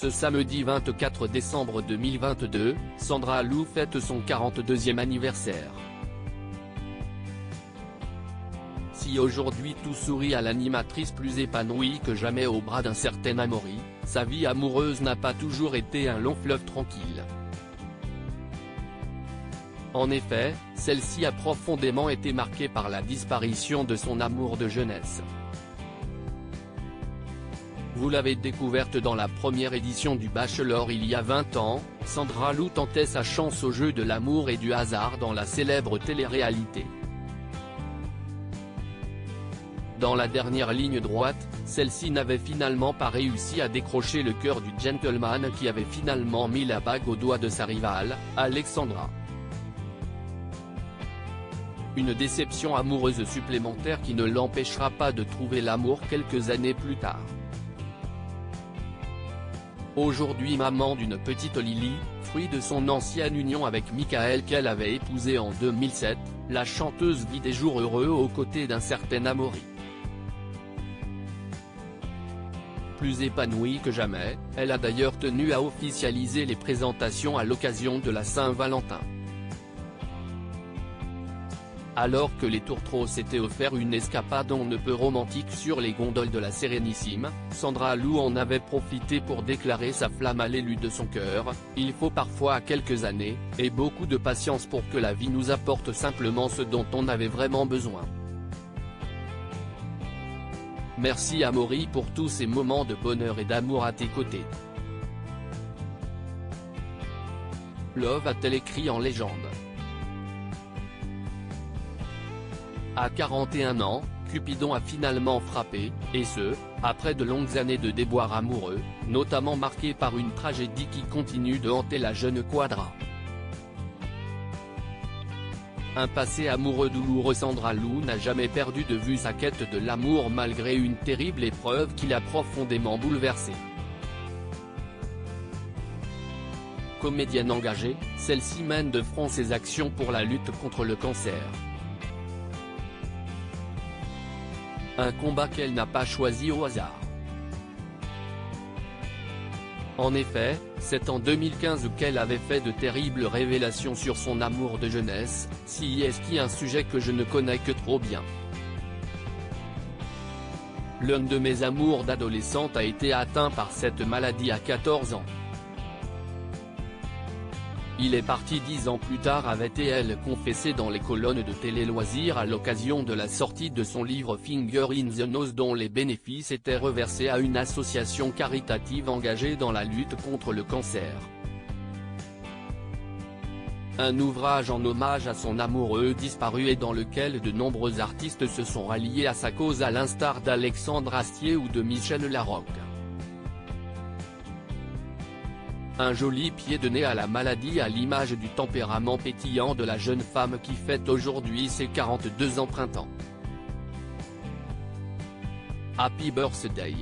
Ce samedi 24 décembre 2022, Sandra Lou fête son 42e anniversaire. Si aujourd'hui tout sourit à l'animatrice plus épanouie que jamais au bras d'un certain Amaury, sa vie amoureuse n'a pas toujours été un long fleuve tranquille. En effet, celle-ci a profondément été marquée par la disparition de son amour de jeunesse. Vous l'avez découverte dans la première édition du Bachelor il y a 20 ans, Sandra Lou tentait sa chance au jeu de l'amour et du hasard dans la célèbre télé-réalité. Dans la dernière ligne droite, celle-ci n'avait finalement pas réussi à décrocher le cœur du gentleman qui avait finalement mis la bague au doigt de sa rivale, Alexandra. Une déception amoureuse supplémentaire qui ne l'empêchera pas de trouver l'amour quelques années plus tard. Aujourd'hui maman d'une petite Lily, fruit de son ancienne union avec Michael qu'elle avait épousé en 2007, la chanteuse vit des jours heureux aux côtés d'un certain Amaury. Plus épanouie que jamais, elle a d'ailleurs tenu à officialiser les présentations à l'occasion de la Saint-Valentin. Alors que les Tourtereaux s'étaient offert une escapade on ne peut romantique sur les gondoles de la Sérénissime, Sandra Lou en avait profité pour déclarer sa flamme à l'élu de son cœur. Il faut parfois quelques années, et beaucoup de patience pour que la vie nous apporte simplement ce dont on avait vraiment besoin. Merci Amaury pour tous ces moments de bonheur et d'amour à tes côtés. Love a-t-elle écrit en légende. À 41 ans, Cupidon a finalement frappé, et ce, après de longues années de déboires amoureux, notamment marquées par une tragédie qui continue de hanter la jeune Quadra. Un passé amoureux douloureux. Sandra Lou n'a jamais perdu de vue sa quête de l'amour malgré une terrible épreuve qui l'a profondément bouleversée. Comédienne engagée, celle-ci mène de front ses actions pour la lutte contre le cancer. Un combat qu'elle n'a pas choisi au hasard. En effet, c'est en 2015 qu'elle avait fait de terribles révélations sur son amour de jeunesse, si est-ce un sujet que je ne connais que trop bien. L'un de mes amours d'adolescente a été atteint par cette maladie à 14 ans. Il est parti 10 ans plus tard, avait-elle confessé dans les colonnes de Télé Loisirs à l'occasion de la sortie de son livre Finger in the Nose dont les bénéfices étaient reversés à une association caritative engagée dans la lutte contre le cancer. Un ouvrage en hommage à son amoureux disparu et dans lequel de nombreux artistes se sont ralliés à sa cause à l'instar d'Alexandre Astier ou de Michel Larocque. Un joli pied de nez à la maladie à l'image du tempérament pétillant de la jeune femme qui fête aujourd'hui ses 42 ans printemps. Happy birthday.